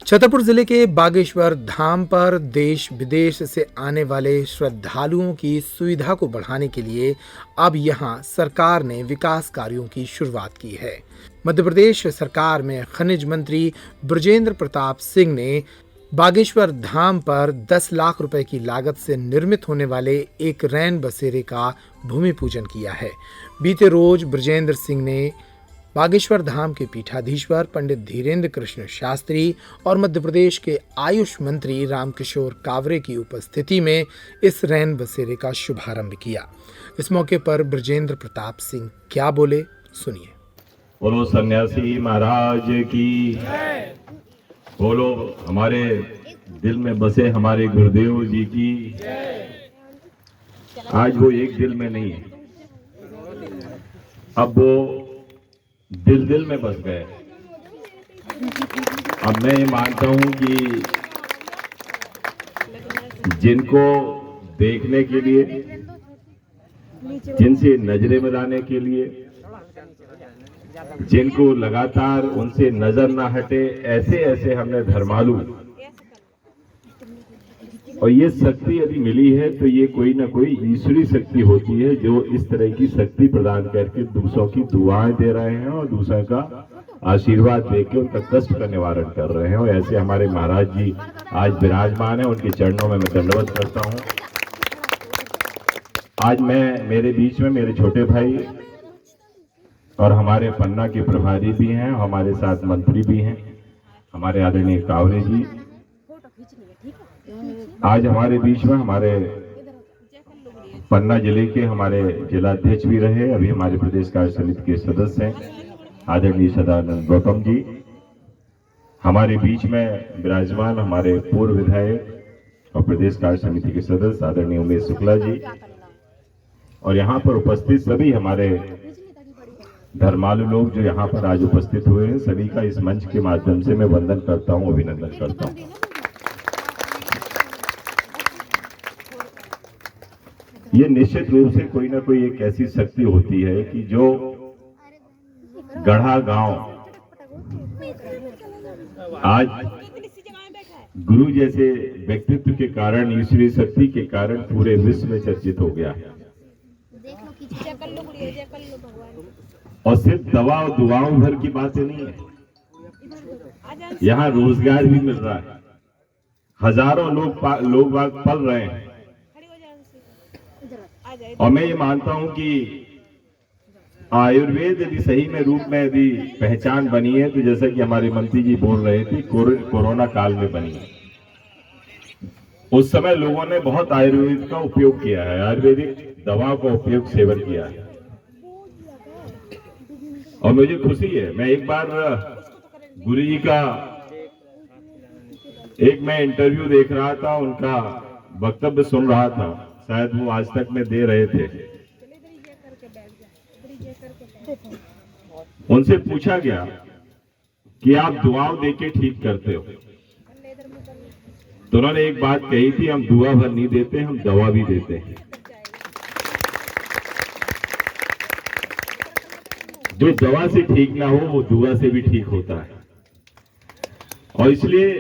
छतरपुर जिले के बागेश्वर धाम पर देश विदेश से आने वाले श्रद्धालुओं की सुविधा को बढ़ाने के लिए अब यहां सरकार ने विकास कार्यों की शुरुआत की है। मध्य प्रदेश सरकार में खनिज मंत्री बृजेंद्र प्रताप सिंह ने बागेश्वर धाम पर 10 लाख रुपए की लागत से निर्मित होने वाले एक रैन बसेरे का भूमि पूजन किया है। बीते रोज बृजेंद्र सिंह ने बागेश्वर धाम के पीठाधीश्वर पंडित धीरेन्द्र कृष्ण शास्त्री और मध्य प्रदेश के आयुष मंत्री रामकिशोर कावरे की उपस्थिति में इस रैन बसेरे का शुभारंभ किया। इस मौके पर बृजेंद्र प्रताप सिंह क्या बोले, सुनिए। बोलो सन्यासी महाराज की, बोलो हमारे दिल में बसे हमारे गुरुदेव जी की। आज वो एक दिल में नहीं है, अब वो दिल दिल में बस गए। अब मैं ये मानता हूं कि जिनको देखने के लिए, जिनसे नजरें मिलाने के लिए, जिनको लगातार उनसे नजर ना हटे, ऐसे ऐसे हमने धर्मालु, और ये शक्ति यदि मिली है तो ये कोई ना कोई ईश्वरी शक्ति होती है जो इस तरह की शक्ति प्रदान करके दूसरों की दुआएं दे रहे हैं और दूसरों का आशीर्वाद देके उनका कष्ट का निवारण कर रहे हैं। और ऐसे हमारे महाराज जी आज विराजमान है, उनके चरणों में मैं दंडवत करता हूं। आज मेरे बीच में मेरे छोटे भाई और हमारे पन्ना के प्रभारी भी हैं, हमारे साथ मंत्री भी हैं, हमारे आदरणीय कावरे जी आज हमारे बीच में, हमारे पन्ना जिले के हमारे जिलाध्यक्ष भी रहे, अभी हमारे प्रदेश कार्य समिति के सदस्य हैं आदरणीय सदानंद गौतम जी, हमारे बीच में विराजमान हमारे पूर्व विधायक और प्रदेश कार्य समिति के सदस्य आदरणीय उमेश शुक्ला जी, और यहाँ पर उपस्थित सभी हमारे धर्मालु लोग जो यहाँ पर आज उपस्थित हुए हैं, सभी का इस मंच के माध्यम से मैं वंदन करता हूँ, अभिनंदन करता हूँ। ये निश्चित रूप से कोई ना कोई एक ऐसी शक्ति होती है कि जो गढ़ा गांव आज गुरु जैसे व्यक्तित्व के कारण, ईश्वरीय शक्ति के कारण पूरे विश्व में चर्चित हो गया है। और सिर्फ दवा और दुआओं भर की बातें नहीं है, यहाँ रोजगार भी मिल रहा है, हजारों लोग पल रहे हैं। और मैं ये मानता हूं कि आयुर्वेद यदि सही में रूप में यदि पहचान बनी है तो जैसा कि हमारे मंत्री जी बोल रहे थे, कोरोना काल में बनी है। उस समय लोगों ने बहुत आयुर्वेद का उपयोग किया है, आयुर्वेदिक दवाओं का उपयोग सेवन किया है, और मुझे खुशी है। मैं एक बार गुरु जी का मैं इंटरव्यू देख रहा था, उनका वक्तव्य सुन रहा था, शायद वो आज तक में दे रहे थे। उनसे पूछा गया कि आप दुआओं देके ठीक करते हो, तो उन्होंने एक बात कही थी, हम दुआ भर नहीं देते, हम दवा भी देते हैं। जो दवा से ठीक ना हो वो दुआ से भी ठीक होता है। और इसलिए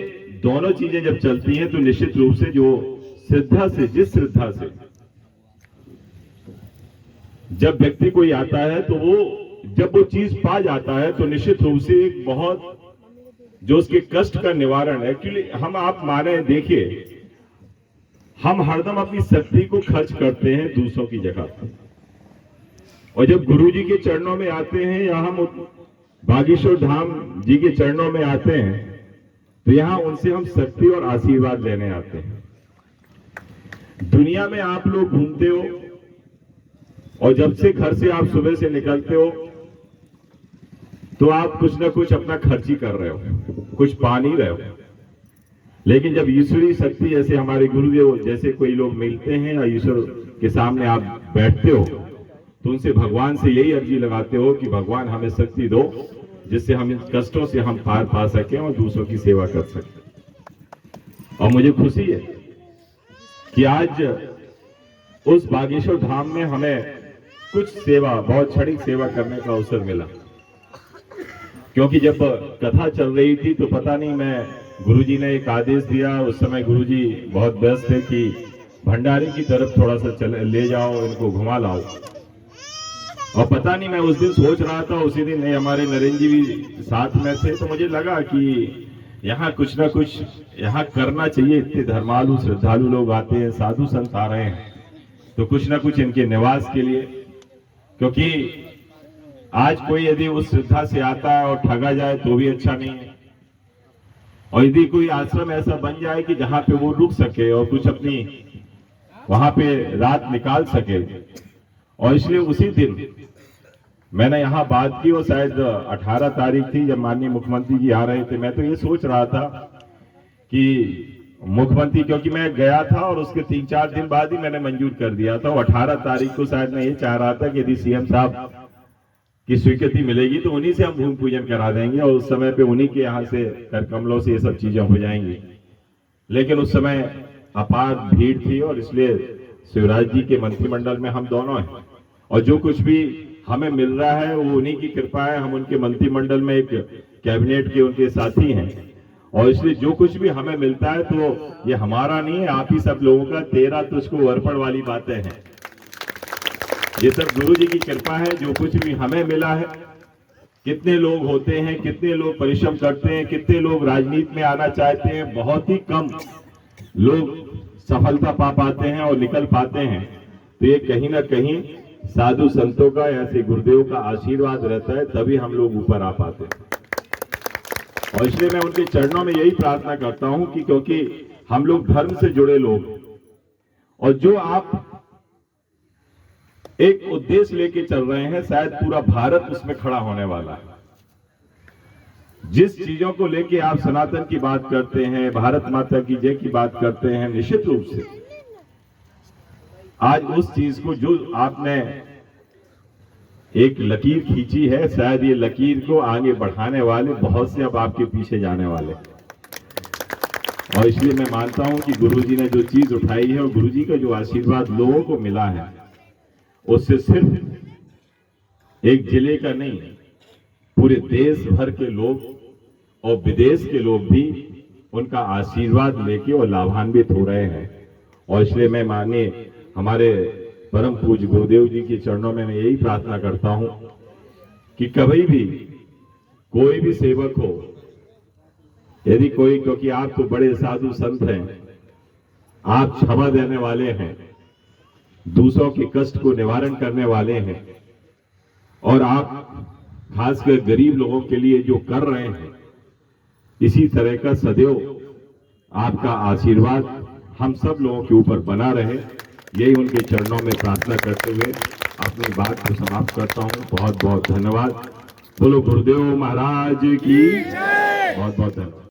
दोनों चीजें जब चलती हैं तो निश्चित रूप से जो श्रद्धा से, जिस श्रद्धा से जब व्यक्ति कोई आता है तो जब वो चीज पा जाता है तो निश्चित रूप से एक बहुत जो उसके कष्ट का निवारण है। एक्चुअली हम, आप माने, देखिए, हम हरदम अपनी शक्ति को खर्च करते हैं दूसरों की जगह, और जब गुरु जी के चरणों में आते हैं या हम बागेश्वर धाम जी के चरणों में आते हैं तो यहां उनसे हम शक्ति और आशीर्वाद लेने आते हैं। दुनिया में आप लोग घूमते हो और जब से घर से आप सुबह से निकलते हो तो आप कुछ ना कुछ अपना खर्च ही कर रहे हो, कुछ पा नहीं रहे हो। लेकिन जब ईश्वरीय शक्ति जैसे हमारे गुरुदेव जैसे कोई लोग मिलते हैं या ईश्वर के सामने आप बैठते हो तो उनसे, भगवान से यही अर्जी लगाते हो कि भगवान हमें शक्ति दो जिससे हम इन कष्टों से हम पार पा सकें और दूसरों की सेवा कर सकें। और मुझे खुशी है कि आज उस बागेश्वर धाम में हमें कुछ सेवा, बहुत क्षणिक सेवा करने का अवसर मिला, क्योंकि जब कथा चल रही थी तो पता नहीं मैं गुरुजी ने एक आदेश दिया। उस समय गुरुजी बहुत व्यस्त थे कि भंडारी की तरफ थोड़ा सा ले जाओ, इनको घुमा लाओ। और पता नहीं, मैं उस दिन सोच रहा था, उसी दिन हमारे नरेंद्र जी भी साथ में थे, तो मुझे लगा कि यहाँ कुछ ना कुछ यहाँ करना चाहिए। इतने धर्मालु श्रद्धालु लोग आते हैं, साधु संत आ रहे हैं, तो कुछ ना कुछ इनके निवास के लिए, क्योंकि आज कोई यदि उस श्रद्धा से आता है और ठगा जाए तो भी अच्छा नहीं है। और यदि कोई आश्रम ऐसा बन जाए कि जहां पे वो रुक सके और कुछ अपनी वहां पे रात निकाल सके, और इसलिए उसी दिन मैंने यहाँ बात की, और शायद 18 तारीख थी जब माननीय मुख्यमंत्री जी आ रहे थे। मैं तो ये सोच रहा था कि मुख्यमंत्री, क्योंकि मैं गया था और उसके 3-4 दिन बाद ही मैंने मंजूर कर दिया था, और 18 तारीख को शायद मैं ये चाह रहा था कि यदि सीएम साहब की स्वीकृति मिलेगी तो उन्हीं से हम भूमि पूजन करा देंगे, और उस समय पे उन्हीं के यहाँ से कर कमलों से ये सब चीजें हो जाएंगी। लेकिन उस समय अपार भीड़ थी, और इसलिए शिवराज जी के मंत्रिमंडल में हम दोनों हैं, और जो कुछ भी हमें मिल रहा है वो उन्हीं की कृपा है। हम उनके मंत्रिमंडल में एक कैबिनेट के उनके साथी हैं, और इसलिए जो कुछ भी हमें मिलता है तो ये हमारा नहीं है, आप ही सब लोगों का। तेरा तुझको अर्पण वाली बातें हैं, ये सब गुरु जी की कृपा है। जो कुछ भी हमें मिला है, कितने लोग होते हैं, कितने लोग परिश्रम करते हैं, कितने लोग राजनीति में आना चाहते हैं, बहुत ही कम लोग सफलता पा पाते हैं और निकल पाते हैं। तो ये कहीं ना कहीं साधु संतों का, ऐसे गुरुदेव का आशीर्वाद रहता है, तभी हम लोग ऊपर आ पाते हैं। और इसलिए मैं उनके चरणों में यही प्रार्थना करता हूं कि क्योंकि हम लोग धर्म से जुड़े लोग, और जो आप एक उद्देश्य लेके चल रहे हैं, शायद पूरा भारत उसमें खड़ा होने वाला है। जिस चीजों को लेके आप सनातन की बात करते हैं, भारत माता की जय की बात करते हैं, निश्चित रूप से आज उस चीज को जो आपने एक लकीर खींची है, शायद ये लकीर को आगे बढ़ाने वाले बहुत से अब आपके पीछे जाने वाले। और इसलिए मैं मानता हूं कि गुरुजी ने जो चीज उठाई है और गुरुजी का जो आशीर्वाद लोगों को मिला है, उससे सिर्फ एक जिले का नहीं, पूरे देश भर के लोग और विदेश के लोग भी उनका आशीर्वाद लेके और लाभान्वित हो रहे हैं। और इसलिए मैं माननीय हमारे परम पूज्य गुरुदेव जी के चरणों में मैं यही प्रार्थना करता हूं कि कभी भी कोई भी सेवक हो, यदि कोई, क्योंकि आप तो बड़े साधु संत हैं, आप क्षमा देने वाले हैं, दूसरों के कष्ट को निवारण करने वाले हैं, और आप खासकर गरीब लोगों के लिए जो कर रहे हैं, इसी तरह का सदैव आपका आशीर्वाद हम सब लोगों के ऊपर बना रहे, यही उनके चरणों में प्रार्थना करते हुए अपनी बात को समाप्त करता हूं। बहुत बहुत धन्यवाद। बोलो गुरुदेव महाराज की बहुत बहुत धन्यवाद।